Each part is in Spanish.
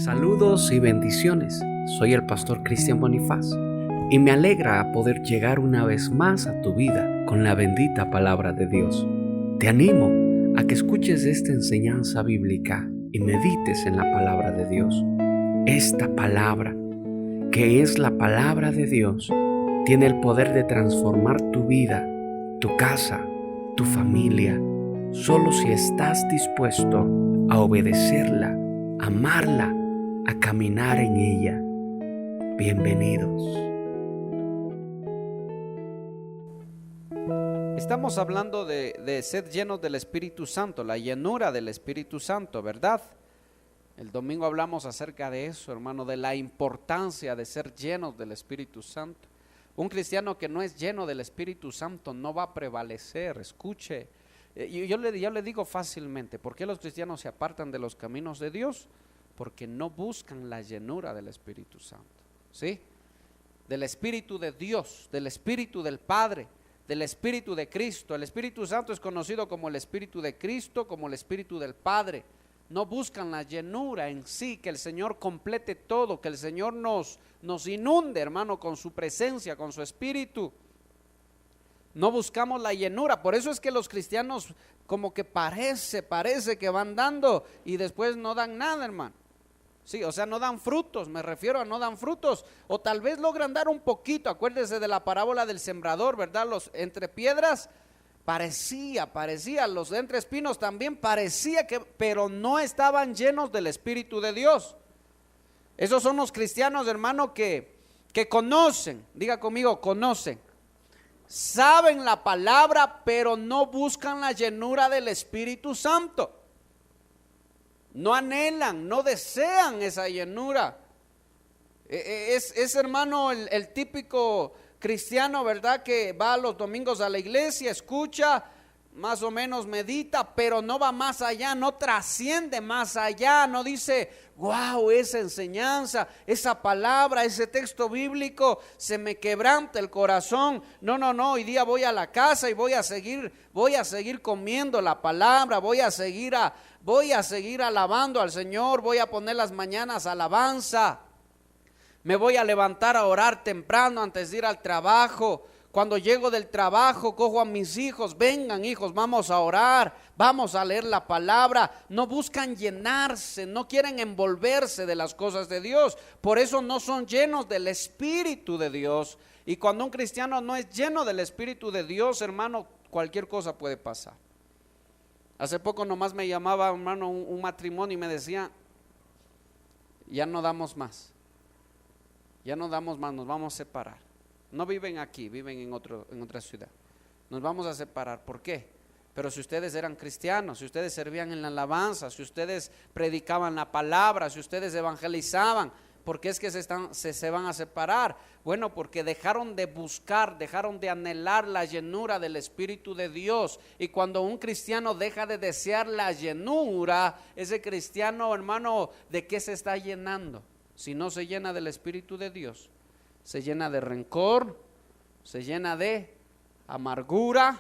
Saludos y bendiciones. Soy el pastor Cristian Bonifaz y me alegra poder llegar una vez más a tu vida con la bendita palabra de Dios. Te animo a que escuches esta enseñanza bíblica y medites en la palabra de Dios. Esta palabra, que es la palabra de Dios, tiene el poder de transformar tu vida, tu casa, tu familia, solo si estás dispuesto a obedecerla, amarla, a caminar en ella. Bienvenidos. Estamos hablando de ser llenos del Espíritu Santo, la llenura del Espíritu Santo, ¿verdad? El domingo hablamos acerca de eso, hermano, de la importancia de ser llenos del Espíritu Santo. Un cristiano que no es lleno del Espíritu Santo no va a prevalecer. Escuche, yo le digo fácilmente, ¿por qué los cristianos se apartan de los caminos de Dios? Porque no buscan la llenura del Espíritu Santo, ¿sí? Del Espíritu de Dios, del Espíritu del Padre, del Espíritu de Cristo. El Espíritu Santo es conocido como el Espíritu de Cristo, como el Espíritu del Padre. No buscan la llenura en sí, que el Señor complete todo, que el Señor nos inunde, hermano, con su presencia, con su Espíritu. No buscamos la llenura. Por eso es que los cristianos como que parece que van dando y después no dan nada, hermano. Sí, o sea, no dan frutos, me refiero a no dan frutos, o tal vez logran dar un poquito. Acuérdese de la parábola del sembrador, ¿verdad? Los entre piedras parecía, los de entre espinos también parecía que, pero no estaban llenos del Espíritu de Dios. Esos son los cristianos, hermano, que conocen, diga conmigo, conocen, saben la palabra, pero no buscan la llenura del Espíritu Santo. No anhelan, no desean esa llenura. Es hermano, el típico cristiano, ¿verdad? Que va los domingos a la iglesia, escucha, más o menos medita, pero no va más allá, no trasciende más allá, no dice, wow, esa enseñanza, esa palabra, ese texto bíblico, se me quebranta el corazón. No, hoy día voy a la casa y voy a seguir comiendo la palabra, voy a seguir alabando al Señor, voy a poner las mañanas alabanza, me voy a levantar a orar temprano antes de ir al trabajo. Cuando llego del trabajo, cojo a mis hijos, vengan hijos, vamos a orar, vamos a leer la palabra. No buscan llenarse, no quieren envolverse de las cosas de Dios. Por eso no son llenos del Espíritu de Dios. Y cuando un cristiano no es lleno del Espíritu de Dios, hermano, cualquier cosa puede pasar. Hace poco nomás me llamaba, hermano, un matrimonio y me decía, ya no damos más, nos vamos a separar. No viven aquí, viven en otra ciudad. Nos vamos a separar. ¿Por qué? Pero si ustedes eran cristianos, si ustedes servían en la alabanza, si ustedes predicaban la palabra, si ustedes evangelizaban, ¿por qué es que se van a separar? Bueno, porque dejaron de buscar, dejaron de anhelar la llenura del Espíritu de Dios. Y cuando un cristiano deja de desear la llenura, ese cristiano, hermano, ¿de qué se está llenando? Si no se llena del Espíritu de Dios, se llena de rencor, se llena de amargura.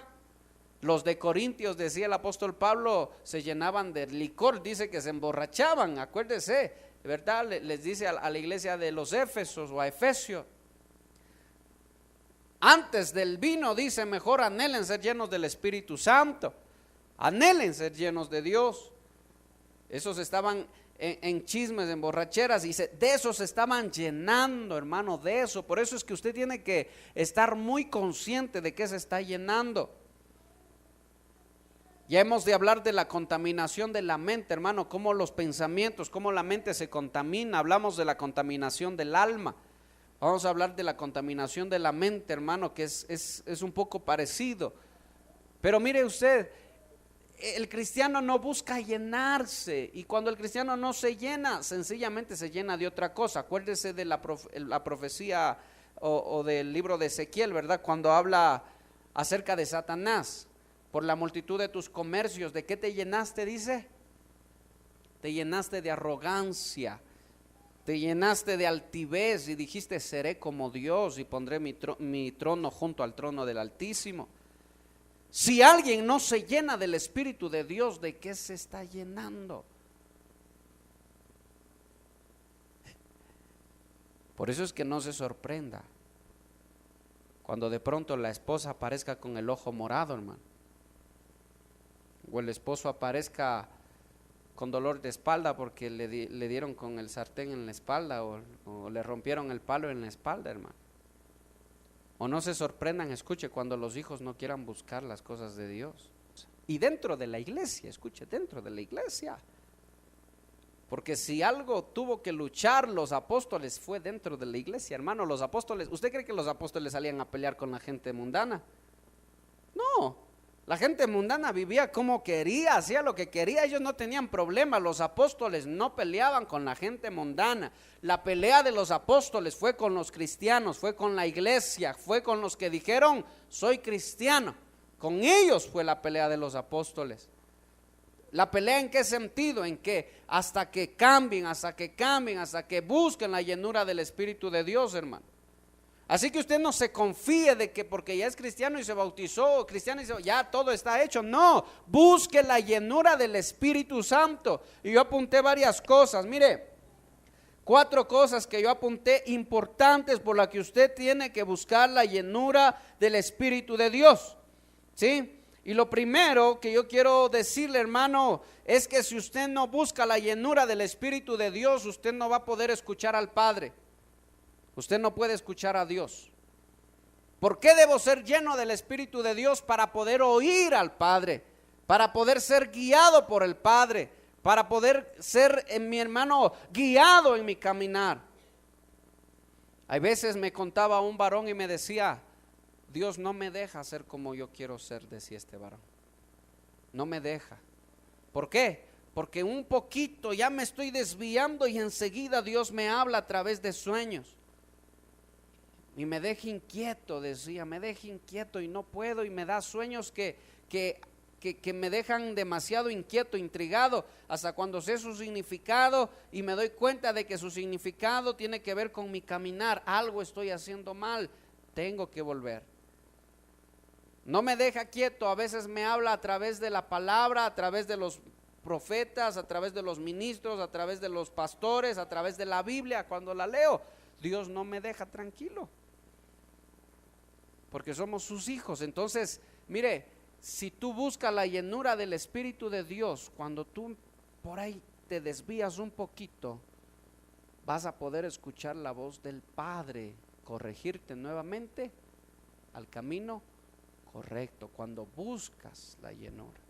Los de Corintios, decía el apóstol Pablo, se llenaban de licor, dice que se emborrachaban, acuérdese, ¿verdad? Les dice a la iglesia de los Éfesos o a Efesios, antes del vino, dice, mejor anhelen ser llenos del Espíritu Santo, anhelen ser llenos de Dios. Esos estaban en chismes, en borracheras, y de eso se estaban llenando, hermano, de eso. Por eso es que usted tiene que estar muy consciente de qué se está llenando. Ya hemos de hablar de la contaminación de la mente, hermano, cómo los pensamientos, cómo la mente se contamina. Hablamos de la contaminación del alma. Vamos a hablar de la contaminación de la mente, hermano, que es un poco parecido. Pero mire usted, el cristiano no busca llenarse, y cuando el cristiano no se llena, sencillamente se llena de otra cosa. Acuérdese de la profecía o del libro de Ezequiel, ¿verdad? Cuando habla acerca de Satanás. Por la multitud de tus comercios, ¿de qué te llenaste? Dice, te llenaste de arrogancia, te llenaste de altivez y dijiste, seré como Dios y pondré mi trono junto al trono del Altísimo. Si alguien no se llena del Espíritu de Dios, ¿de qué se está llenando? Por eso es que no se sorprenda cuando de pronto la esposa aparezca con el ojo morado, hermano, o el esposo aparezca con dolor de espalda porque le dieron con el sartén en la espalda, o le rompieron el palo en la espalda, hermano. O no se sorprendan, escuche, cuando los hijos no quieran buscar las cosas de Dios. Y dentro de la iglesia, escuche, dentro de la iglesia. Porque si algo tuvo que luchar los apóstoles fue dentro de la iglesia, hermano. Los apóstoles, ¿usted cree que los apóstoles salían a pelear con la gente mundana? No, la gente mundana vivía como quería, hacía lo que quería, ellos no tenían problema. Los apóstoles no peleaban con la gente mundana. La pelea de los apóstoles fue con los cristianos, fue con la iglesia, fue con los que dijeron, soy cristiano. Con ellos fue la pelea de los apóstoles. ¿La pelea en qué sentido? En que hasta que cambien, hasta que busquen la llenura del Espíritu de Dios, hermano. Así que usted no se confíe de que porque ya es cristiano y se bautizó, cristiano y ya todo está hecho. No, busque la llenura del Espíritu Santo. Y yo apunté varias cosas, mire, 4 cosas que yo apunté importantes por las que usted tiene que buscar la llenura del Espíritu de Dios, ¿sí? Y lo primero que yo quiero decirle, hermano, es que si usted no busca la llenura del Espíritu de Dios, usted no va a poder escuchar al Padre. Usted no puede escuchar a Dios. ¿Por qué debo ser lleno del Espíritu de Dios? Para poder oír al Padre, para poder ser guiado por el Padre, para poder ser, mi hermano, guiado en mi caminar. Hay veces me contaba un varón y me decía, Dios no me deja ser como yo quiero ser, decía este varón. No me deja. ¿Por qué? Porque un poquito ya me estoy desviando y enseguida Dios me habla a través de sueños. Y me deja inquieto, decía, me deja inquieto y no puedo, y me da sueños que me dejan demasiado inquieto, intrigado, hasta cuando sé su significado y me doy cuenta de que su significado tiene que ver con mi caminar. Algo estoy haciendo mal, tengo que volver. No me deja quieto, a veces me habla a través de la palabra, a través de los profetas, a través de los ministros, a través de los pastores, a través de la Biblia. Cuando la leo, Dios no me deja tranquilo, porque somos sus hijos. Entonces, mire, si tú buscas la llenura del Espíritu de Dios, cuando tú por ahí te desvías un poquito, vas a poder escuchar la voz del Padre, corregirte nuevamente al camino correcto, cuando buscas la llenura.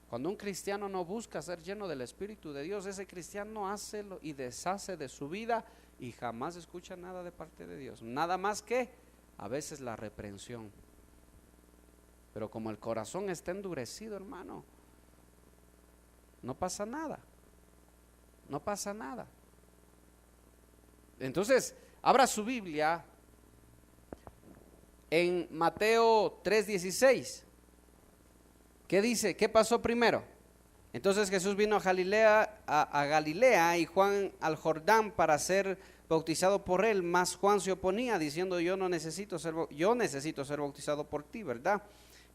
Cuando un cristiano no busca ser lleno del Espíritu de Dios, ese cristiano hace y deshace de su vida y jamás escucha nada de parte de Dios, nada más que a veces la reprensión. Pero como el corazón está endurecido, hermano, no pasa nada, no pasa nada. Entonces, abra su Biblia en Mateo 3:16. ¿Qué dice? ¿Qué pasó primero? Entonces Jesús vino a Galilea y Juan al Jordán para ser bautizado por él, mas Juan se oponía diciendo, yo necesito ser bautizado por ti, ¿verdad?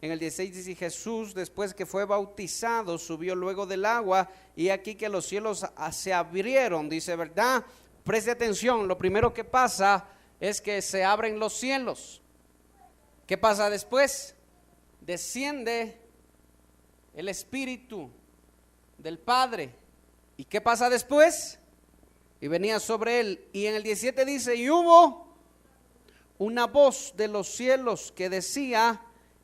En el 16 dice, Jesús después que fue bautizado subió luego del agua y aquí que los cielos se abrieron, dice, ¿verdad? Preste atención, lo primero que pasa es que se abren los cielos. ¿Qué pasa después? Desciende el Espíritu del Padre. ¿Y qué pasa después? Y venía sobre él. Y en el 17 dice, y hubo una voz de los cielos que decía,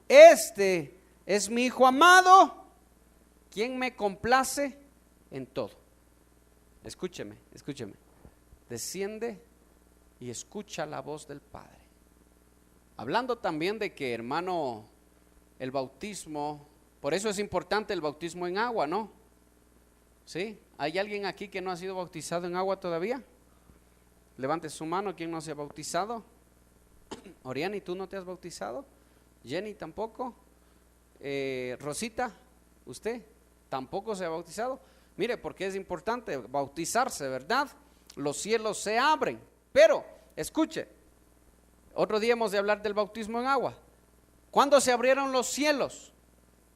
este es mi Hijo amado, quien me complace en todo. Escúcheme. Desciende y escucha la voz del Padre. Hablando también de que, hermano, el bautismo, por eso es importante el bautismo en agua, ¿no? ¿Sí? ¿Hay alguien aquí que no ha sido bautizado en agua todavía? Levante su mano, ¿quién no se ha bautizado? Oriani, ¿tú no te has bautizado? Jenny tampoco. Rosita, ¿usted tampoco se ha bautizado? Mire, porque es importante bautizarse, ¿verdad? Los cielos se abren. Pero, escuche, otro día hemos de hablar del bautismo en agua. ¿Cuándo se abrieron los cielos?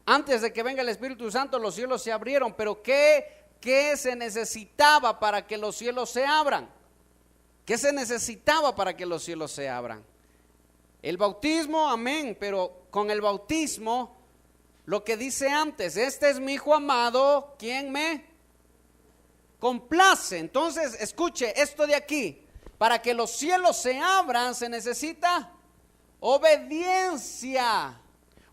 Antes de que venga el Espíritu Santo, los cielos se abrieron. Pero ¿qué se necesitaba para que los cielos se abran? ¿Qué se necesitaba para que los cielos se abran? El bautismo, amén, pero con el bautismo, lo que dice antes, este es mi hijo amado, ¿quién me complace? Entonces, escuche esto de aquí, para que los cielos se abran se necesita obediencia.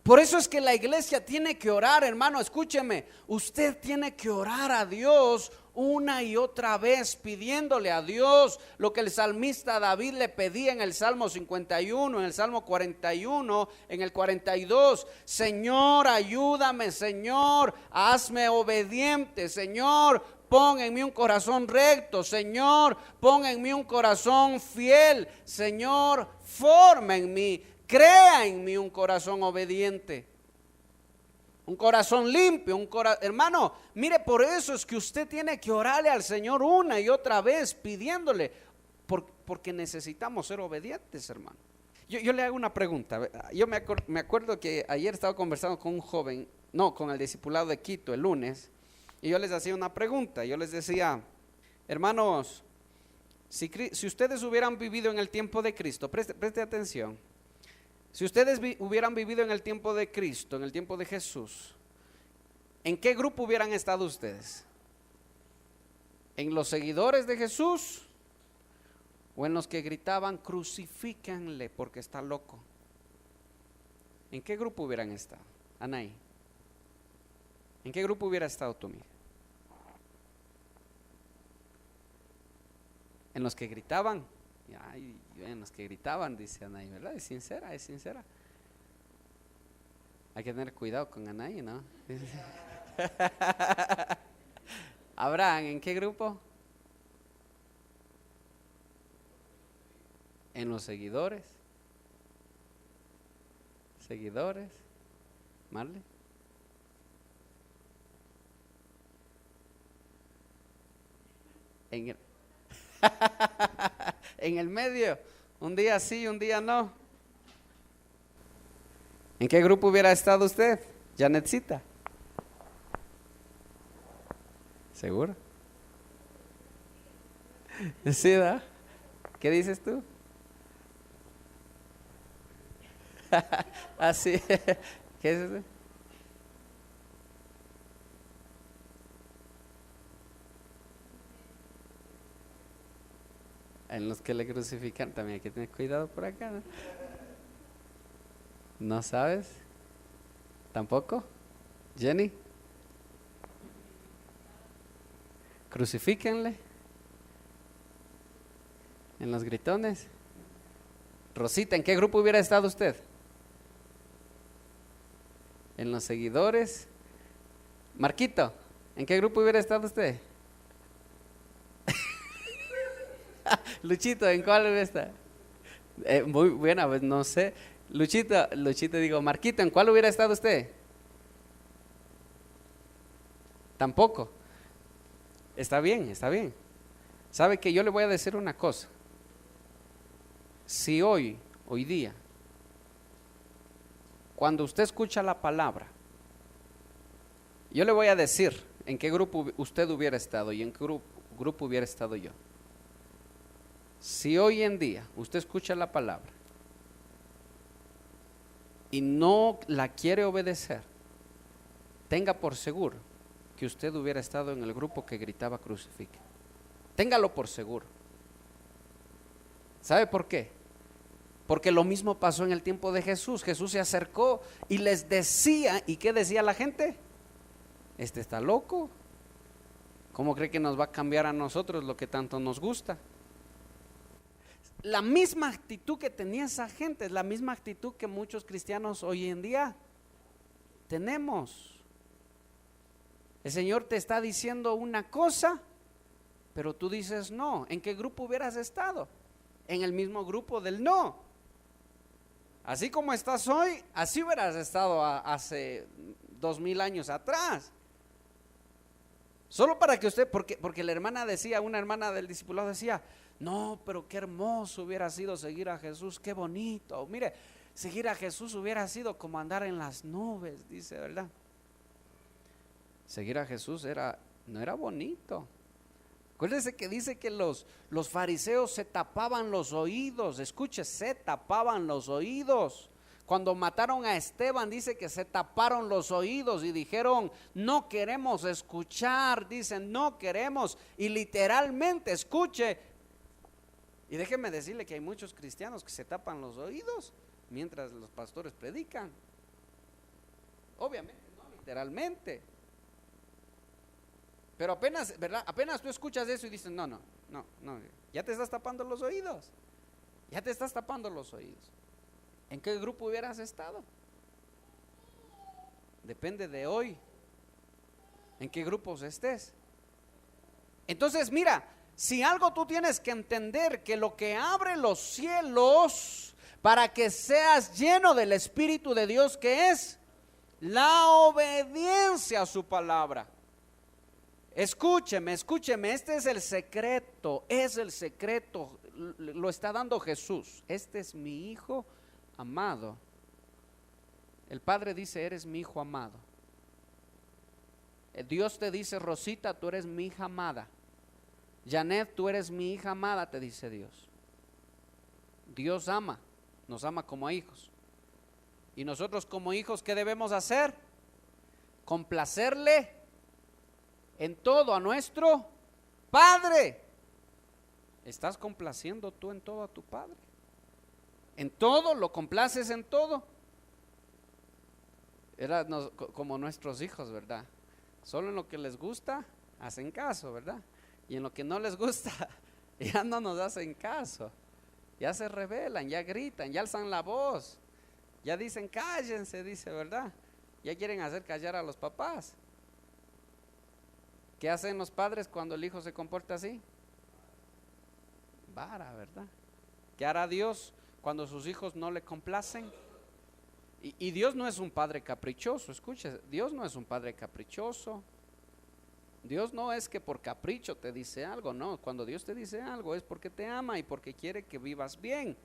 Por eso es que la iglesia tiene que orar, hermano, escúcheme, usted tiene que orar a Dios una y otra vez, pidiéndole a Dios lo que el salmista David le pedía en el Salmo 51, en el Salmo 41, en el 42. Señor, ayúdame, Señor, hazme obediente, Señor, pon en mí un corazón recto, Señor, pon en mí un corazón fiel, Señor, forma en mí, crea en mí un corazón obediente. Un corazón limpio, hermano, mire, por eso es que usted tiene que orarle al Señor una y otra vez pidiéndole, porque necesitamos ser obedientes, hermano. Yo le hago una pregunta. Yo me acuerdo que ayer estaba conversando con un joven, con el discipulado de Quito el lunes, y yo les hacía una pregunta. Yo les decía, hermanos, si ustedes hubieran vivido en el tiempo de Cristo, preste atención. Si ustedes hubieran vivido en el tiempo de Cristo, en el tiempo de Jesús, ¿en qué grupo hubieran estado ustedes? ¿En los seguidores de Jesús o en los que gritaban crucifícanle porque está loco? ¿En qué grupo hubieran estado? Anaí, ¿en qué grupo hubiera estado tu amiga? ¿En los que gritaban? Ay, en los que gritaban, dice Anaí, ¿verdad? Es sincera, es sincera. Hay que tener cuidado con Anaí, ¿no? Abraham, ¿en qué grupo? En los seguidores. Seguidores. Marley. En el medio, un día sí, un día no. ¿En qué grupo hubiera estado usted, Janetcita? ¿Seguro? Sí, ¿verdad? ¿Qué dices tú? Así. ¿Qué es eso? En los que le crucifican también hay que tener cuidado por acá, ¿no? ¿No sabes? ¿Tampoco? ¿Jenny? Crucifíquenle. En los gritones. Rosita, ¿en qué grupo hubiera estado usted? En los seguidores. Marquito, ¿en qué grupo hubiera estado usted? Luchito, ¿en cuál hubiera estado? Muy buena, pues no sé. Luchito, digo, Marquito, ¿en cuál hubiera estado usted? Tampoco. Está bien, está bien. ¿Sabe que yo le voy a decir una cosa? Si hoy día, cuando usted escucha la palabra, yo le voy a decir en qué grupo usted hubiera estado y en qué grupo hubiera estado yo. Si hoy en día usted escucha la palabra y no la quiere obedecer, tenga por seguro que usted hubiera estado en el grupo que gritaba crucifique. Téngalo por seguro. ¿Sabe por qué? Porque lo mismo pasó en el tiempo de Jesús. Jesús se acercó y les decía, ¿y qué decía la gente? Este está loco. ¿Cómo cree que nos va a cambiar a nosotros lo que tanto nos gusta? La misma actitud que tenía esa gente es la misma actitud que muchos cristianos hoy en día tenemos. El Señor te está diciendo una cosa, pero tú dices no. ¿En qué grupo hubieras estado? En el mismo grupo del no. Así como estás hoy, así hubieras estado hace 2000 años atrás. Solo para que usted, porque la hermana decía, una hermana del discipulado decía, no, pero qué hermoso hubiera sido seguir a Jesús, qué bonito. Mire, seguir a Jesús hubiera sido como andar en las nubes, dice, ¿verdad? Seguir a Jesús no era bonito. Acuérdese que dice que los fariseos se tapaban los oídos. Escuche, se tapaban los oídos. Cuando mataron a Esteban, dice que se taparon los oídos y dijeron, no queremos escuchar. Dicen, no queremos. Y literalmente, escuche. Y déjeme decirle que hay muchos cristianos que se tapan los oídos mientras los pastores predican. Obviamente, no literalmente. Pero apenas, ¿verdad? Apenas tú escuchas eso y dices, no, ya te estás tapando los oídos. Ya te estás tapando los oídos. ¿En qué grupo hubieras estado? Depende de hoy. ¿En qué grupos estés? Entonces, mira, si algo tú tienes que entender, que lo que abre los cielos para que seas lleno del Espíritu de Dios, que es la obediencia a su palabra. Escúcheme, este es el secreto, lo está dando Jesús. Este es mi hijo amado. El Padre dice, eres mi hijo amado. Dios te dice, Rosita, tú eres mi hija amada. Janet, tú eres mi hija amada, te dice Dios. Dios ama, nos ama como hijos. Y nosotros como hijos, ¿qué debemos hacer? Complacerle en todo a nuestro Padre. ¿Estás complaciendo tú en todo a tu Padre? ¿En todo? ¿Lo complaces en todo? Era como nuestros hijos, ¿verdad? Solo en lo que les gusta hacen caso, ¿verdad? Y en lo que no les gusta ya no nos hacen caso. Ya se rebelan, ya gritan, ya alzan la voz, ya dicen cállense, dice, ¿verdad? Ya quieren hacer callar a los papás. ¿Qué hacen los padres cuando el hijo se comporta así? Vara, ¿verdad? ¿Qué hará Dios cuando sus hijos no le complacen? Y Dios no es un padre caprichoso, escuche, Dios no es un padre caprichoso. Dios no es que por capricho te dice algo, no, cuando Dios te dice algo es porque te ama y porque quiere que vivas bien.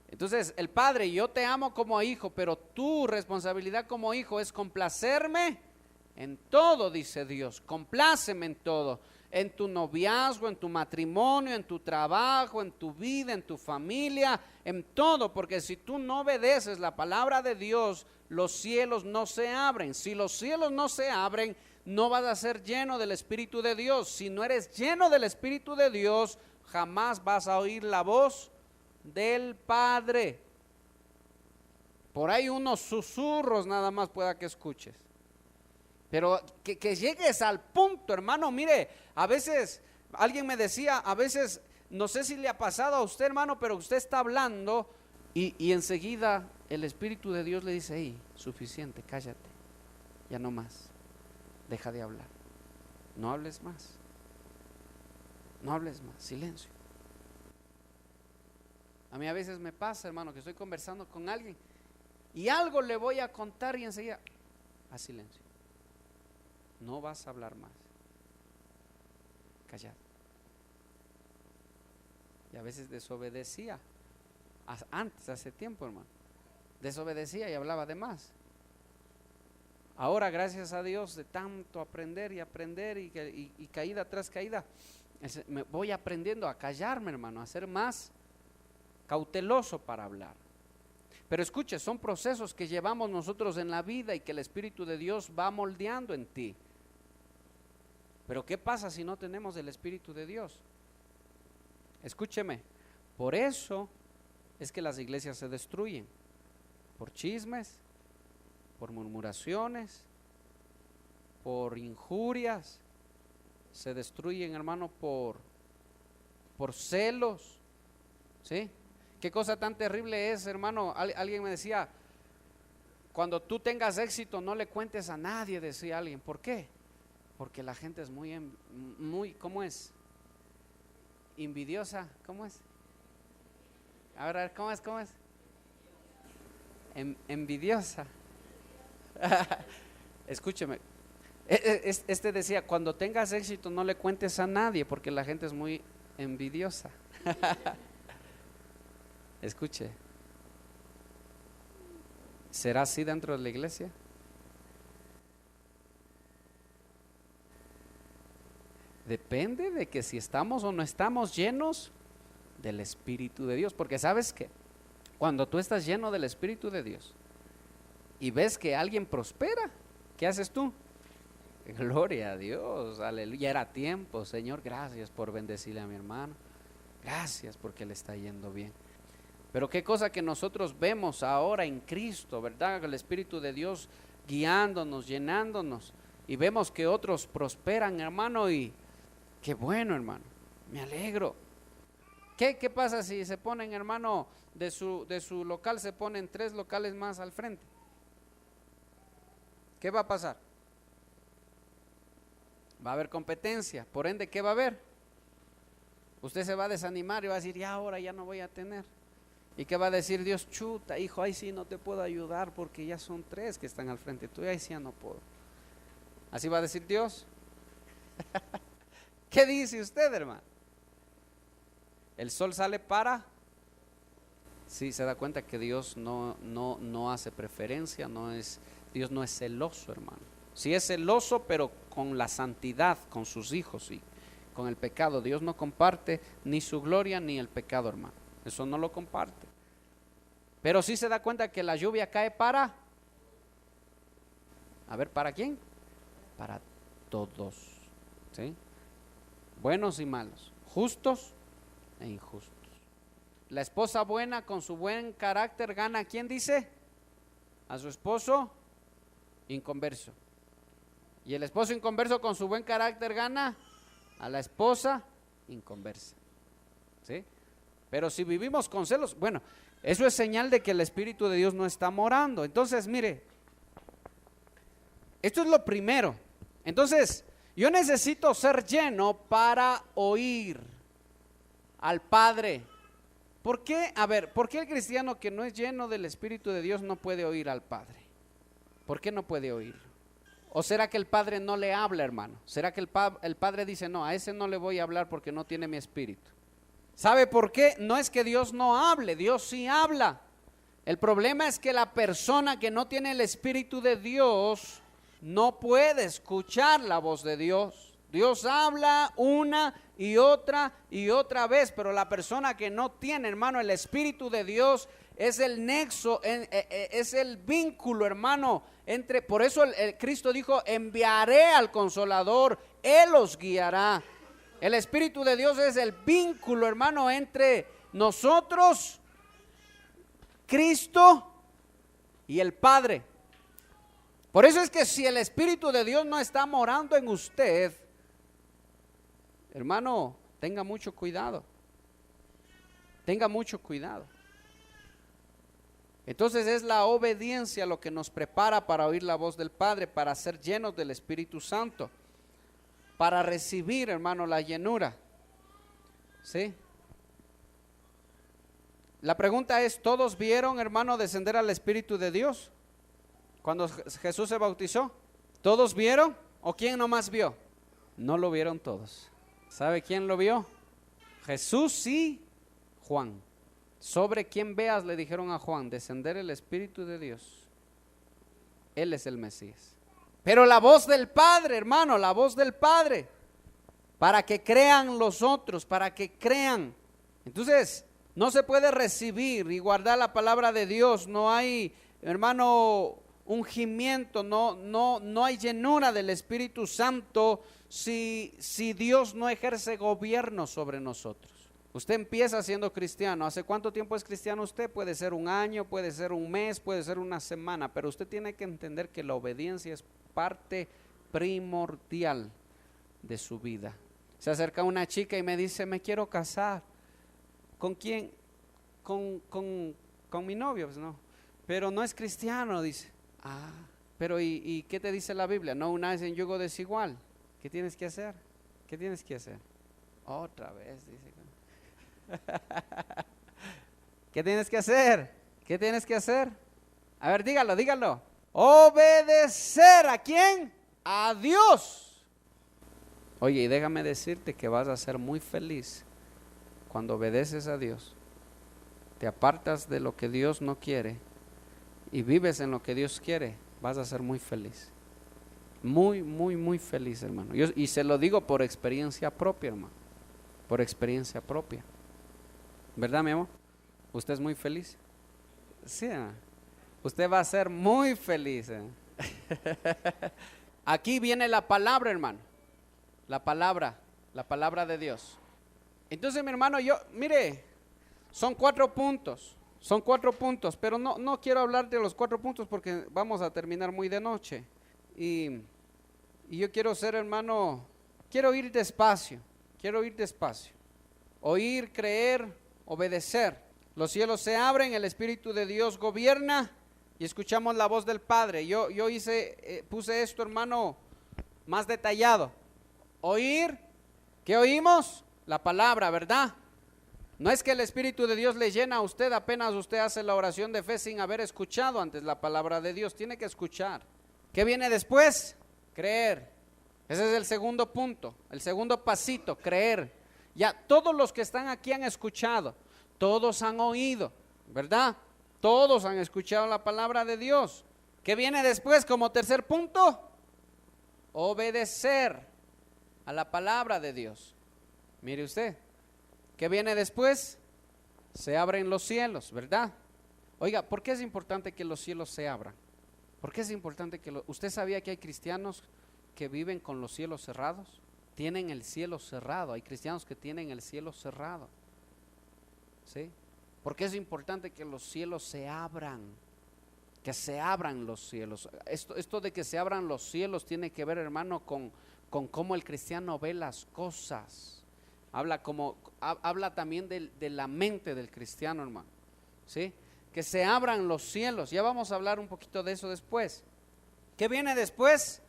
Entonces el Padre, yo te amo como hijo, pero tu responsabilidad como hijo es complacerme en todo, dice Dios, compláceme en todo, en tu noviazgo, en tu matrimonio, en tu trabajo, en tu vida, en tu familia, en todo, porque si tú no obedeces la palabra de Dios, los cielos no se abren. Si los cielos no se abren, no vas a ser lleno del Espíritu de Dios. Si no eres lleno del Espíritu de Dios, jamás vas a oír la voz del Padre. Por ahí unos susurros nada más pueda que escuches. Pero que llegues al punto, hermano. Mire, a veces alguien me decía, a veces, no sé si le ha pasado a usted, hermano, pero usted está hablando y enseguida el Espíritu de Dios le dice, hey, suficiente, cállate, ya no más, deja de hablar, no hables más, silencio. A mí a veces me pasa, hermano, que estoy conversando con alguien y algo le voy a contar y enseguida, a silencio, no vas a hablar más, callado. Y a veces desobedecía, antes, hace tiempo, hermano, desobedecía y hablaba de más. Ahora, gracias a Dios, de tanto aprender y caída tras caída, me voy aprendiendo a callarme, hermano, a ser más cauteloso para hablar. Pero escuche, son procesos que llevamos nosotros en la vida y que el Espíritu de Dios va moldeando en ti. Pero ¿qué pasa si no tenemos el Espíritu de Dios? Escúcheme, por eso es que las iglesias se destruyen, por chismes, por murmuraciones, por injurias, se destruyen, hermano, por celos, ¿sí? Qué cosa tan terrible es, hermano. Alguien me decía, cuando tú tengas éxito no le cuentes a nadie, decía alguien. ¿Por qué? Porque la gente es muy, ¿cómo es? Envidiosa, ¿cómo es? A ver, ¿cómo es? Envidiosa. Escúcheme, este decía, cuando tengas éxito no le cuentes a nadie porque la gente es muy envidiosa. Escuche, ¿será así dentro de la iglesia? Depende de que si estamos o no estamos llenos del Espíritu de Dios. Porque ¿sabes qué? Cuando tú estás lleno del Espíritu de Dios y ves que alguien prospera, ¿qué haces tú? Gloria a Dios, aleluya. Ya era tiempo, Señor, gracias por bendecirle a mi hermano. Gracias porque le está yendo bien. Pero qué cosa que nosotros vemos ahora en Cristo, ¿verdad? El Espíritu de Dios guiándonos, llenándonos. Y vemos que otros prosperan, hermano, y qué bueno, hermano. Me alegro. ¿Qué pasa si se ponen, hermano, de su local se ponen 3 locales más al frente? ¿Qué va a pasar? Va a haber competencia. Por ende, ¿qué va a haber? Usted se va a desanimar y va a decir, ya ahora ya no voy a tener. ¿Y qué va a decir Dios? Chuta, hijo, ahí sí no te puedo ayudar porque ya son 3 que están al frente. Tú ahí sí ya no puedo. ¿Así va a decir Dios? ¿Qué dice usted, hermano? El sol sale para... Sí, se da cuenta que Dios no hace preferencia, Dios no es celoso, hermano. Sí es celoso, pero con la santidad, con sus hijos, sí. Con el pecado, Dios no comparte ni su gloria ni el pecado, hermano. Eso no lo comparte. Pero sí se da cuenta que la lluvia cae para... A ver, ¿para quién? Para todos, ¿sí? Buenos y malos, justos e injustos. La esposa buena con su buen carácter gana, ¿a quién dice? A su esposo inconverso. Y el esposo inconverso con su buen carácter gana a la esposa inconversa, ¿sí? Pero si vivimos con celos, bueno, eso es señal de que el Espíritu de Dios no está morando. Entonces, mire, esto es lo primero. Entonces, yo necesito ser lleno para oír al Padre. ¿Por qué? A ver, ¿por qué el cristiano que no es lleno del Espíritu de Dios no puede oír al Padre? ¿Por qué no puede oír? ¿O será que el Padre no le habla, hermano? ¿Será que el Padre dice, no, a ese no le voy a hablar porque no tiene mi espíritu? ¿Sabe por qué? No es que Dios no hable, Dios sí habla. El problema es que la persona que no tiene el Espíritu de Dios no puede escuchar la voz de Dios. Dios habla una y otra vez, pero la persona que no tiene, hermano, el Espíritu de Dios es el nexo, es el vínculo, hermano, entre, por eso el Cristo dijo, enviaré al Consolador, Él os guiará. El Espíritu de Dios es el vínculo, hermano, entre nosotros, Cristo y el Padre. Por eso es que si el Espíritu de Dios no está morando en usted, hermano, tenga mucho cuidado. Tenga mucho cuidado. Entonces es la obediencia lo que nos prepara para oír la voz del Padre, para ser llenos del Espíritu Santo, para recibir, hermano, la llenura. ¿Sí? La pregunta es, ¿todos vieron, hermano, descender al Espíritu de Dios cuando Jesús se bautizó? ¿Todos vieron? ¿O quién nomás vio? No lo vieron todos. ¿Sabe quién lo vio? Jesús y Juan. Sobre quien veas, le dijeron a Juan, descender el Espíritu de Dios. Él es el Mesías. Pero la voz del Padre, hermano, la voz del Padre, para que crean los otros, para que crean. Entonces, no se puede recibir y guardar la palabra de Dios. No hay, hermano, ungimiento, no hay llenura del Espíritu Santo si Dios no ejerce gobierno sobre nosotros. Usted empieza siendo cristiano. ¿Hace cuánto tiempo es cristiano usted? Puede ser un año, puede ser un mes, puede ser una semana, pero usted tiene que entender que la obediencia es parte primordial de su vida. Se acerca una chica y me dice, me quiero casar. ¿Con quién? Con mi novio, pues no. Pero no es cristiano, dice. Ah, pero ¿y qué te dice la Biblia? No unáis en yugo desigual. ¿Qué tienes que hacer? ¿Qué tienes que hacer? Otra vez, dice. ¿Qué tienes que hacer? ¿Qué tienes que hacer? A ver, dígalo. Obedecer, ¿a quién? A Dios. Oye, y déjame decirte que vas a ser muy feliz cuando obedeces a Dios. Te apartas de lo que Dios no quiere y vives en lo que Dios quiere, vas a ser muy feliz. Muy, muy, muy feliz, hermano. Y se lo digo por experiencia propia, hermano. Por experiencia propia. ¿Verdad, mi amor? ¿Usted es muy feliz? Sí, usted va a ser muy feliz. Aquí viene la palabra, hermano. La palabra de Dios. Entonces, mi hermano, mire, son 4 puntos. Son 4 puntos, pero no quiero hablar de los 4 puntos porque vamos a terminar muy de noche. Y yo quiero ser, hermano, quiero ir despacio. Oír, creer, obedecer. Los cielos se abren, el Espíritu de Dios gobierna y escuchamos la voz del Padre. Yo puse esto, hermano, más detallado. Oír, ¿qué oímos? La palabra, ¿verdad? No es que el Espíritu de Dios le llena a usted apenas usted hace la oración de fe sin haber escuchado antes la palabra de Dios. Tiene que escuchar. ¿Qué viene después? Creer. Ese es el segundo punto, el segundo pasito, creer. Ya todos los que están aquí han escuchado, todos han oído, ¿verdad? Todos han escuchado la palabra de Dios. ¿Qué viene después como tercer punto? Obedecer a la palabra de Dios. Mire usted, ¿qué viene después? Se abren los cielos, ¿verdad? Oiga, ¿por qué es importante que los cielos se abran? ¿Por qué es importante que usted sabía que hay cristianos que viven con los cielos cerrados? Tienen el cielo cerrado. Hay cristianos que tienen el cielo cerrado. ¿Sí? ¿Por qué es importante que los cielos se abran? Que se abran los cielos. Esto de que se abran los cielos tiene que ver, hermano, con cómo el cristiano ve las cosas. Habla también de la mente del cristiano, hermano. ¿Sí? Que se abran los cielos. Ya vamos a hablar un poquito de eso después. ¿Qué viene después?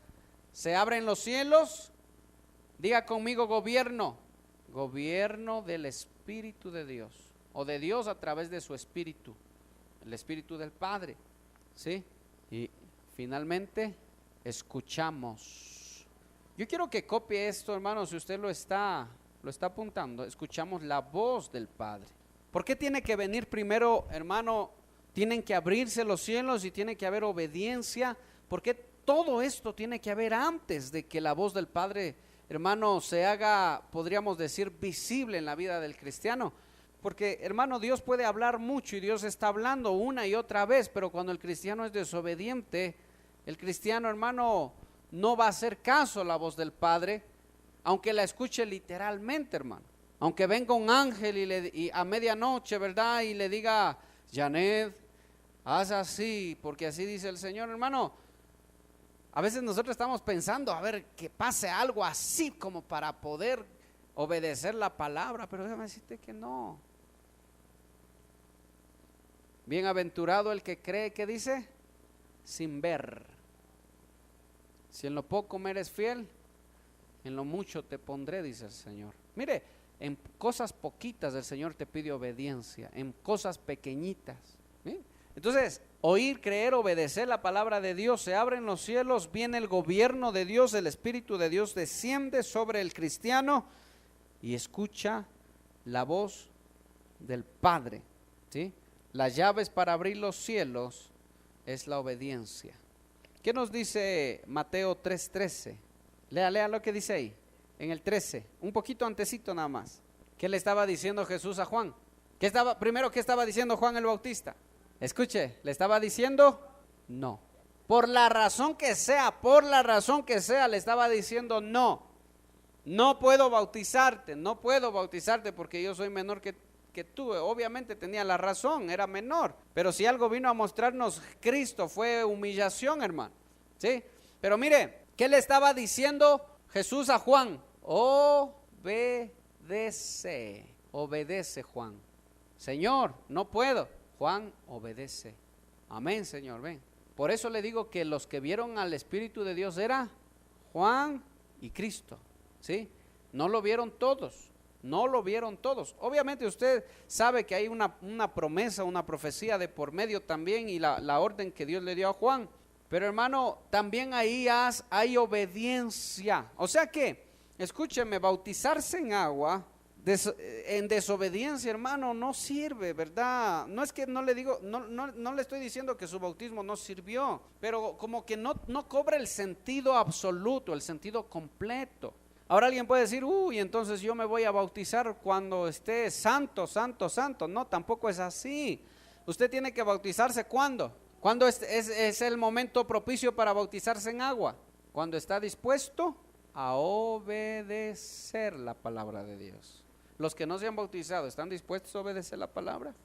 Se abren los cielos. Diga conmigo gobierno. Gobierno del Espíritu de Dios. O de Dios a través de su Espíritu. El Espíritu del Padre. ¿Sí? Y finalmente escuchamos. Yo quiero que copie esto, hermano, si usted lo está apuntando. Escuchamos la voz del Padre. ¿Por qué tiene que venir primero, hermano? Tienen que abrirse los cielos y tiene que haber obediencia. ¿Por qué todo esto tiene que haber antes de que la voz del Padre, hermano, se haga, podríamos decir, visible en la vida del cristiano? Porque, hermano, Dios puede hablar mucho y Dios está hablando una y otra vez, pero cuando el cristiano es desobediente, el cristiano, hermano, no va a hacer caso a la voz del Padre, aunque la escuche literalmente, hermano. Aunque venga un ángel y a medianoche, ¿verdad? Y le diga, Janet, haz así, porque así dice el Señor, hermano. A veces nosotros estamos pensando, a ver, que pase algo así como para poder obedecer la palabra, pero déjame decirte que no. Bienaventurado el que cree, ¿qué dice? Sin ver. Si en lo poco me eres fiel, en lo mucho te pondré, dice el Señor. Mire, en cosas poquitas el Señor te pide obediencia, en cosas pequeñitas. ¿Sí? Entonces, oír, creer, obedecer la palabra de Dios, se abren los cielos, viene el gobierno de Dios, el Espíritu de Dios desciende sobre el cristiano y escucha la voz del Padre. ¿Sí? Las llaves para abrir los cielos es la obediencia. ¿Qué nos dice Mateo 3:13? Lea lo que dice ahí, en el 13, un poquito antecito nada más. ¿Qué le estaba diciendo Jesús a Juan? ¿Qué estaba diciendo Juan el Bautista? Escuche, le estaba diciendo no. Por la razón que sea, le estaba diciendo no. No puedo bautizarte porque yo soy menor que tú. Obviamente tenía la razón, era menor. Pero si algo vino a mostrarnos Cristo fue humillación, hermano. ¿Sí? Pero mire, ¿qué le estaba diciendo Jesús a Juan? Obedece Juan. Señor, no puedo. Juan, obedece. Amén, Señor, ven. Por eso le digo que los que vieron al Espíritu de Dios era Juan y Cristo. ¿Sí? No lo vieron todos. Obviamente usted sabe que hay una promesa, una profecía de por medio también y la orden que Dios le dio a Juan. Pero hermano, también ahí hay obediencia. O sea que, escúcheme, bautizarse en agua en desobediencia, hermano, no sirve, ¿verdad? No es que no le digo, no le estoy diciendo que su bautismo no sirvió, pero como que no cobra el sentido absoluto, el sentido completo. Ahora alguien puede decir, uy, entonces yo me voy a bautizar cuando esté santo, santo, santo. No, tampoco es así. Usted tiene que bautizarse ¿cuándo? ¿Cuándo es el momento propicio para bautizarse en agua? Cuando está dispuesto a obedecer la palabra de Dios. Los que no se han bautizado, ¿están dispuestos a obedecer la palabra?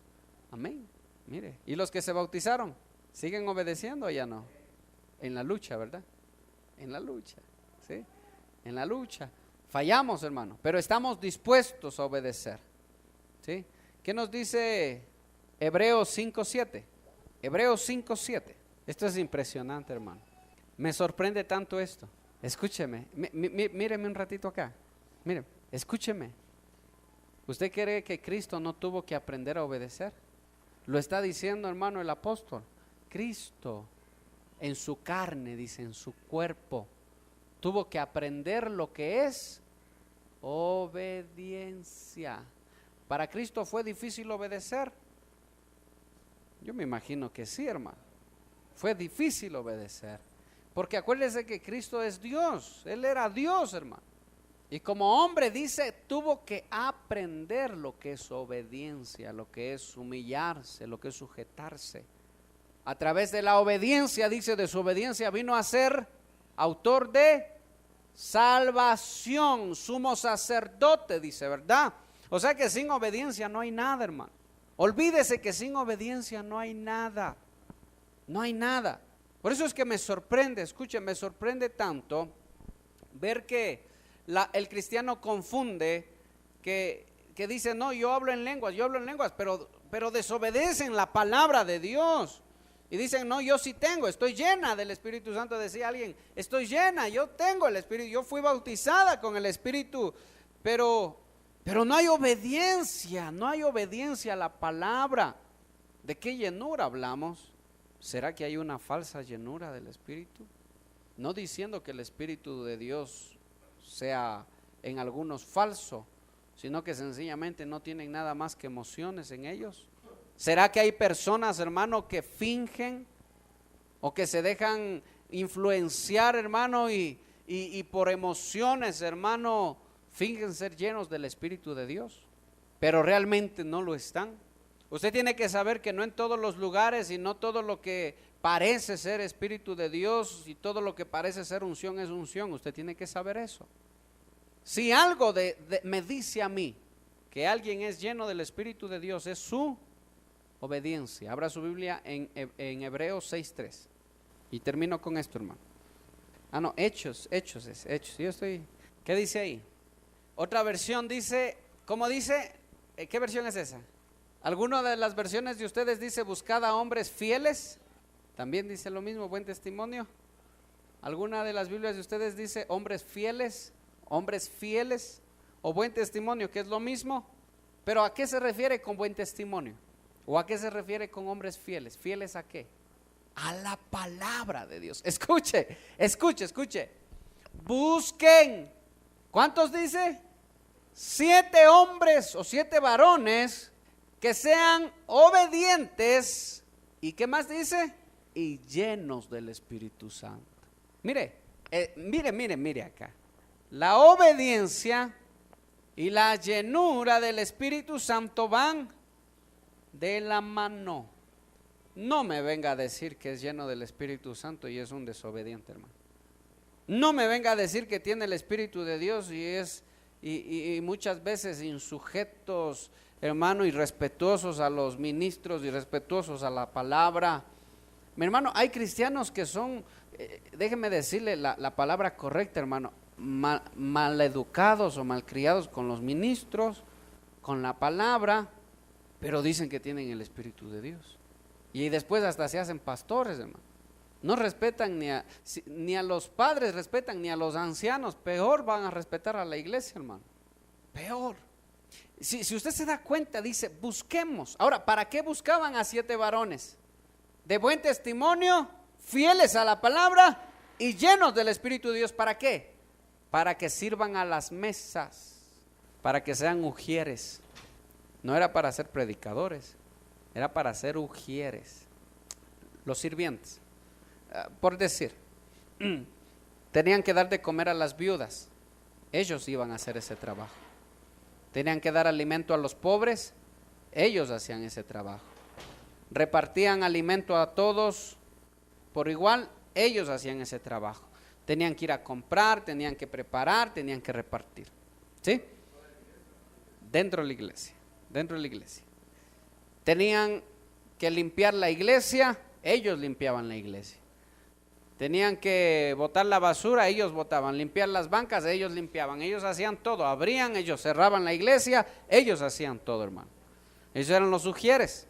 Amén. Mire, ¿y los que se bautizaron? ¿Siguen obedeciendo o ya no? En la lucha, ¿verdad? En la lucha, ¿sí? En la lucha. Fallamos, hermano, pero estamos dispuestos a obedecer, ¿sí? ¿Qué nos dice Hebreos 5:7? Hebreos 5:7. Esto es impresionante, hermano. Me sorprende tanto esto. Escúcheme, míreme un ratito acá. Mire, escúcheme. ¿Usted cree que Cristo no tuvo que aprender a obedecer? Lo está diciendo, hermano, el apóstol. Cristo en su carne, dice, en su cuerpo, tuvo que aprender lo que es obediencia. ¿Para Cristo fue difícil obedecer? Yo me imagino que sí, hermano. Fue difícil obedecer. Porque acuérdese que Cristo es Dios. Él era Dios, hermano. Y como hombre, dice, tuvo que aprender lo que es obediencia, lo que es humillarse, lo que es sujetarse. A través de la obediencia, dice, de su obediencia vino a ser autor de salvación, sumo sacerdote, dice, ¿verdad? O sea que sin obediencia no hay nada, hermano. Olvídese que sin obediencia no hay nada. No hay nada. Por eso es que me sorprende, escuchen, me sorprende tanto ver que el cristiano confunde que dice, no, yo hablo en lenguas, pero desobedecen la palabra de Dios. Y dicen, no, yo sí tengo, estoy llena del Espíritu Santo. Decía alguien, estoy llena, yo tengo el Espíritu, yo fui bautizada con el Espíritu, pero no hay obediencia, no hay obediencia a la palabra. ¿De qué llenura hablamos? ¿Será que hay una falsa llenura del Espíritu? No diciendo que el Espíritu de Dios sea en algunos falso, sino que sencillamente no tienen nada más que emociones en ellos. ¿Será que hay personas, hermano, que fingen o que se dejan influenciar, hermano, y por emociones, hermano, fingen ser llenos del Espíritu de Dios, pero realmente no lo están? Usted tiene que saber que no en todos los lugares y no todo lo que parece ser Espíritu de Dios y todo lo que parece ser unción es unción. Usted tiene que saber eso. Si algo me dice a mí que alguien es lleno del Espíritu de Dios, es su obediencia. Abra su Biblia en Hebreos 6:3 y termino con esto, hermano. Hechos. Yo estoy. ¿Qué dice ahí? Otra versión dice, ¿cómo dice? ¿Qué versión es esa? ¿Alguna de las versiones de ustedes dice buscad a hombres fieles? También dice lo mismo, buen testimonio. ¿Alguna de las Biblias de ustedes dice hombres fieles o buen testimonio, que es lo mismo? Pero ¿a qué se refiere con buen testimonio? ¿O a qué se refiere con hombres fieles? ¿Fieles a qué? A la palabra de Dios. Escuche. Busquen. ¿Cuántos dice? 7 hombres o 7 varones que sean obedientes. ¿Y qué más dice? Y llenos del Espíritu Santo. Mire acá. La obediencia y la llenura del Espíritu Santo van de la mano. No me venga a decir que es lleno del Espíritu Santo y es un desobediente, hermano. No me venga a decir que tiene el Espíritu de Dios y muchas veces insujetos, hermano, irrespetuosos a los ministros, irrespetuosos a la palabra. Mi hermano, hay cristianos que son, déjeme decirle la palabra correcta, hermano, maleducados o malcriados con los ministros, con la palabra, pero dicen que tienen el Espíritu de Dios. Y después hasta se hacen pastores, hermano. No respetan ni a los padres, respetan ni a los ancianos. Peor van a respetar a la iglesia, hermano. Peor. Si usted se da cuenta, dice, busquemos. Ahora, ¿para qué buscaban a 7 varones? De buen testimonio, fieles a la palabra y llenos del Espíritu de Dios. ¿Para qué? Para que sirvan a las mesas. para que sean ujieres. No era para ser predicadores, era para ser ujieres. Los sirvientes, por decir, tenían que dar de comer a las viudas. Ellos iban a hacer ese trabajo. Tenían que dar alimento a los pobres. Ellos hacían ese trabajo. Repartían alimento a todos por igual. Ellos hacían ese trabajo. Tenían que ir a comprar, tenían que preparar, tenían que repartir. ¿Sí? Dentro de la iglesia. Dentro de la iglesia. Tenían que limpiar la iglesia. Ellos limpiaban la iglesia. Tenían que botar la basura, ellos botaban. Limpiar las bancas, ellos limpiaban. Ellos hacían todo, abrían, ellos cerraban la iglesia. Ellos hacían todo, hermano. Ellos eran los ujieres,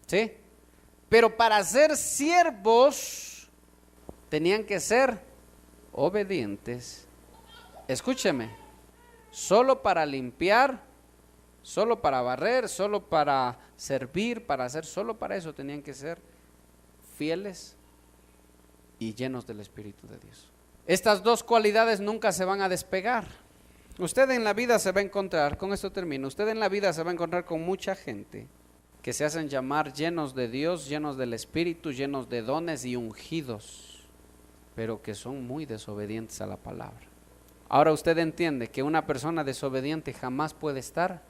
¿sí? Pero para ser siervos tenían que ser obedientes. Escúcheme, solo para limpiar, solo para barrer, solo para servir, para hacer, solo para eso tenían que ser fieles y llenos del Espíritu de Dios. Estas dos cualidades nunca se van a despegar. Usted en la vida se va a encontrar, con esto termino, usted en la vida se va a encontrar con mucha gente que se hacen llamar llenos de Dios, llenos del Espíritu, llenos de dones y ungidos, pero que son muy desobedientes a la palabra. Ahora usted entiende que una persona desobediente jamás puede estar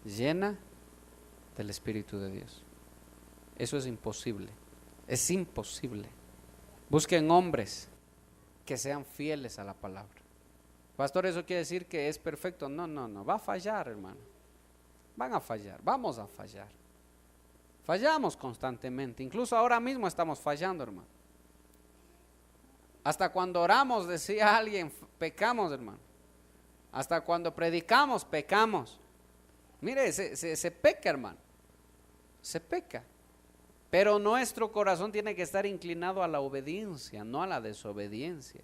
llena del Espíritu de Dios. Eso es imposible, es imposible. Busquen hombres que sean fieles a la palabra. Pastor, ¿eso quiere decir que es perfecto? No, va a fallar, hermano. Van a fallar, vamos a fallar. Fallamos constantemente, incluso ahora mismo estamos fallando, hermano. Hasta cuando oramos, decía alguien, pecamos, hermano. Hasta cuando predicamos, pecamos. Mire, se peca, hermano. Se peca. Pero nuestro corazón tiene que estar inclinado a la obediencia, no a la desobediencia.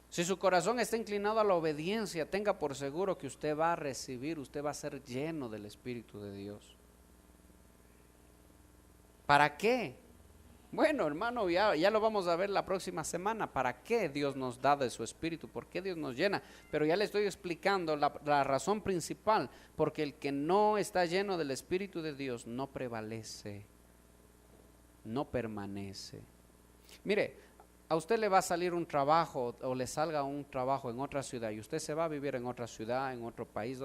Si su corazón está inclinado a la obediencia, tenga por seguro que usted va a recibir, usted va a ser lleno del Espíritu de Dios. ¿Para qué? Bueno, hermano, ya lo vamos a ver la próxima semana. ¿Para qué Dios nos da de su Espíritu? ¿Por qué Dios nos llena? Pero ya le estoy explicando la razón principal. Porque el que no está lleno del Espíritu de Dios no prevalece, no permanece. Mire, a usted le va a salir un trabajo o le salga un trabajo en otra ciudad y usted se va a vivir en otra ciudad, en otro país,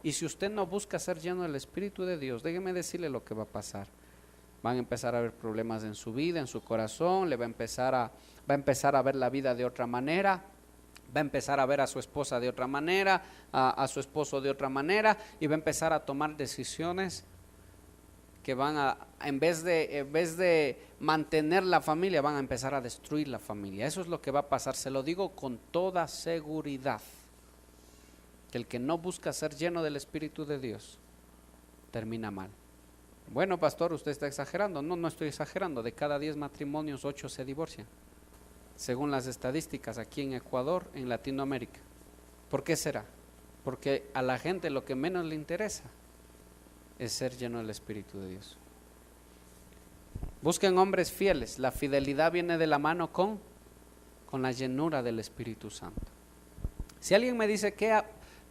y si usted no busca ser lleno del Espíritu de Dios, déjeme decirle lo que va a pasar. Van a empezar a haber problemas en su vida, en su corazón, va a empezar a ver la vida de otra manera, va a empezar a ver a su esposa de otra manera, a su esposo de otra manera, y va a empezar a tomar decisiones que van en vez de mantener la familia, van a empezar a destruir la familia. Eso es lo que va a pasar, se lo digo con toda seguridad, que el que no busca ser lleno del Espíritu de Dios, termina mal. Bueno, pastor, usted está exagerando. No estoy exagerando. De cada 10 matrimonios, 8 se divorcian, según las estadísticas aquí en Ecuador, en Latinoamérica. ¿Por qué será? Porque a la gente lo que menos le interesa es ser lleno del Espíritu de Dios. Busquen hombres fieles. La fidelidad viene de la mano con la llenura del Espíritu Santo. Si alguien me dice,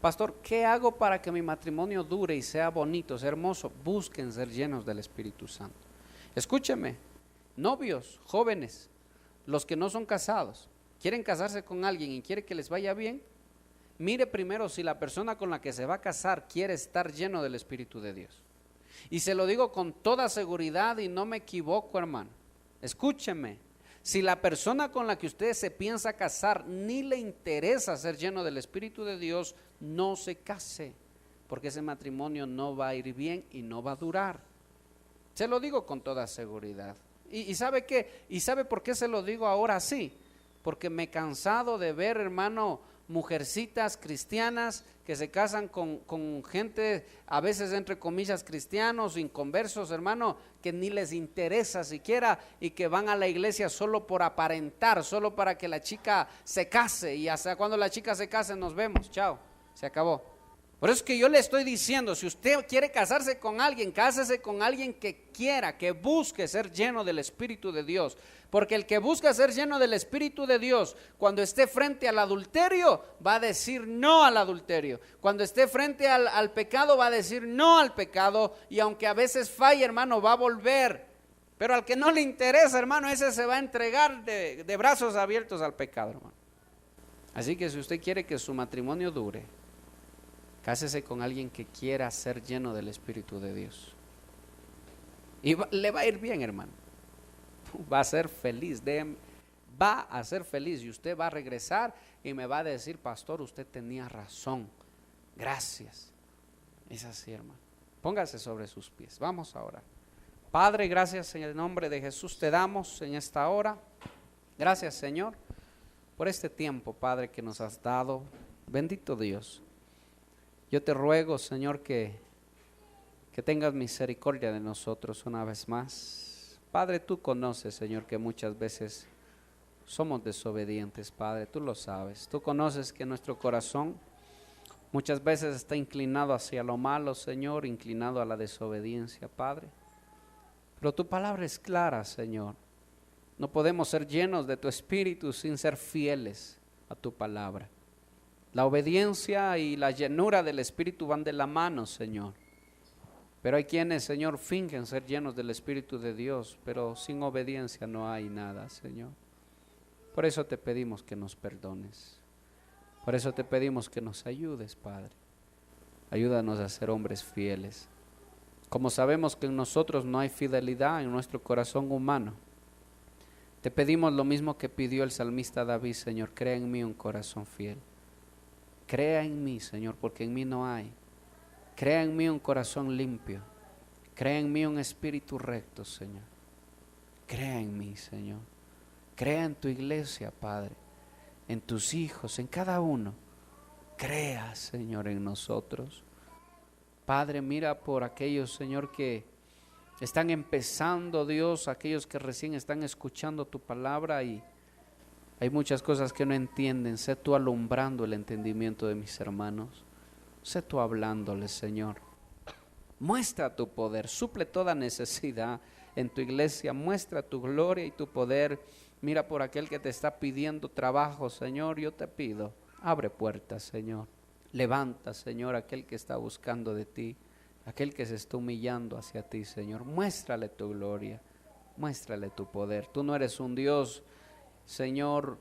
pastor, ¿qué hago para que mi matrimonio dure y sea bonito, sea hermoso? Busquen ser llenos del Espíritu Santo. Escúcheme, novios, jóvenes, los que no son casados, quieren casarse con alguien y quiere que les vaya bien, mire primero si la persona con la que se va a casar quiere estar lleno del Espíritu de Dios. Y se lo digo con toda seguridad y no me equivoco, hermano. Escúcheme, si la persona con la que usted se piensa casar ni le interesa ser lleno del Espíritu de Dios, no se case, porque ese matrimonio no va a ir bien y no va a durar. Se lo digo con toda seguridad. ¿Y sabe qué? ¿Y sabe por qué se lo digo ahora sí? Porque me he cansado de ver, hermano, mujercitas cristianas que se casan con gente, a veces entre comillas cristianos, inconversos, hermano, que ni les interesa siquiera y que van a la iglesia solo por aparentar, solo para que la chica se case, y hasta cuando la chica se case nos vemos, chao, se acabó. Por eso es que yo le estoy diciendo, si usted quiere casarse con alguien, cásese con alguien que quiera, que busque ser lleno del Espíritu de Dios. Porque el que busca ser lleno del Espíritu de Dios, cuando esté frente al adulterio, va a decir no al adulterio. Cuando esté frente al pecado, va a decir no al pecado. Y aunque a veces falle, hermano, va a volver. Pero al que no le interesa, hermano, ese se va a entregar de brazos abiertos al pecado, hermano. Así que si usted quiere que su matrimonio dure, cásese con alguien que quiera ser lleno del Espíritu de Dios. Y le va a ir bien, hermano. Va a ser feliz. Va a ser feliz. Y usted va a regresar y me va a decir, pastor, usted tenía razón. Gracias. Es así, hermano. Póngase sobre sus pies. Vamos a orar. Padre, gracias en el nombre de Jesús te damos en esta hora. Gracias, Señor, por este tiempo, Padre, que nos has dado. Bendito Dios. Yo te ruego, Señor, que tengas misericordia de nosotros una vez más. Padre, tú conoces, Señor, que muchas veces somos desobedientes, Padre, tú lo sabes. Tú conoces que nuestro corazón muchas veces está inclinado hacia lo malo, Señor, inclinado a la desobediencia, Padre. Pero tu palabra es clara, Señor. No podemos ser llenos de tu Espíritu sin ser fieles a tu palabra. La obediencia y la llenura del Espíritu van de la mano, Señor. Pero hay quienes, Señor, fingen ser llenos del Espíritu de Dios, pero sin obediencia no hay nada, Señor. Por eso te pedimos que nos perdones. Por eso te pedimos que nos ayudes, Padre. Ayúdanos a ser hombres fieles. Como sabemos que en nosotros no hay fidelidad en nuestro corazón humano, te pedimos lo mismo que pidió el salmista David, Señor, crea en mí un corazón fiel. Crea en mí, Señor, porque en mí no hay. Crea en mí un corazón limpio. Crea en mí un espíritu recto, Señor. Crea en mí, Señor. Crea en tu iglesia, Padre, en tus hijos, en cada uno. Crea, Señor, en nosotros. Padre, mira por aquellos, Señor, que están empezando, Dios, aquellos que recién están escuchando tu palabra y hay muchas cosas que no entienden. Sé tú alumbrando el entendimiento de mis hermanos. Sé tú hablándoles, Señor. Muestra tu poder, suple toda necesidad en tu iglesia. Muestra tu gloria y tu poder. Mira por aquel que te está pidiendo trabajo, Señor. Yo te pido, abre puertas, Señor. Levanta, Señor, aquel que está buscando de ti, aquel que se está humillando hacia ti, Señor. Muéstrale tu gloria, muéstrale tu poder. Tú no eres un Dios, Señor,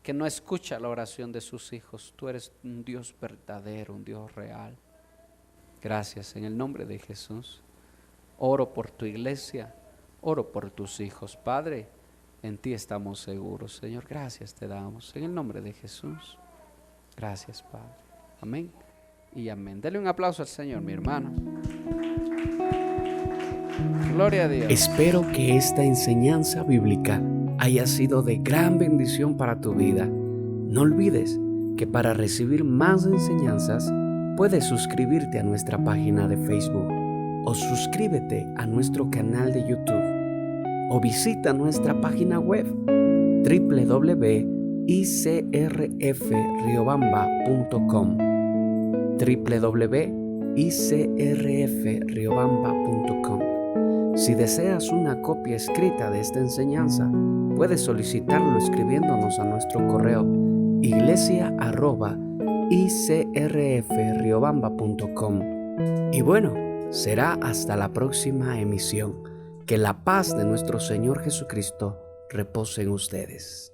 que no escucha la oración de sus hijos. Tú eres un Dios verdadero, un Dios real. Gracias, en el nombre de Jesús. Oro por tu iglesia, oro por tus hijos. Padre, en ti estamos seguros, Señor. Gracias te damos, en el nombre de Jesús. Gracias, Padre. Amén y amén. Dele un aplauso al Señor, mi hermano. Gloria a Dios. Espero que esta enseñanza bíblica haya sido de gran bendición para tu vida. No olvides que para recibir más enseñanzas puedes suscribirte a nuestra página de Facebook o suscríbete a nuestro canal de YouTube o visita nuestra página web www.icrfriobamba.com www.icrfriobamba.com. Si deseas una copia escrita de esta enseñanza, puedes solicitarlo escribiéndonos a nuestro correo iglesia@icrfriobamba.com. Y bueno, será hasta la próxima emisión. Que la paz de nuestro Señor Jesucristo repose en ustedes.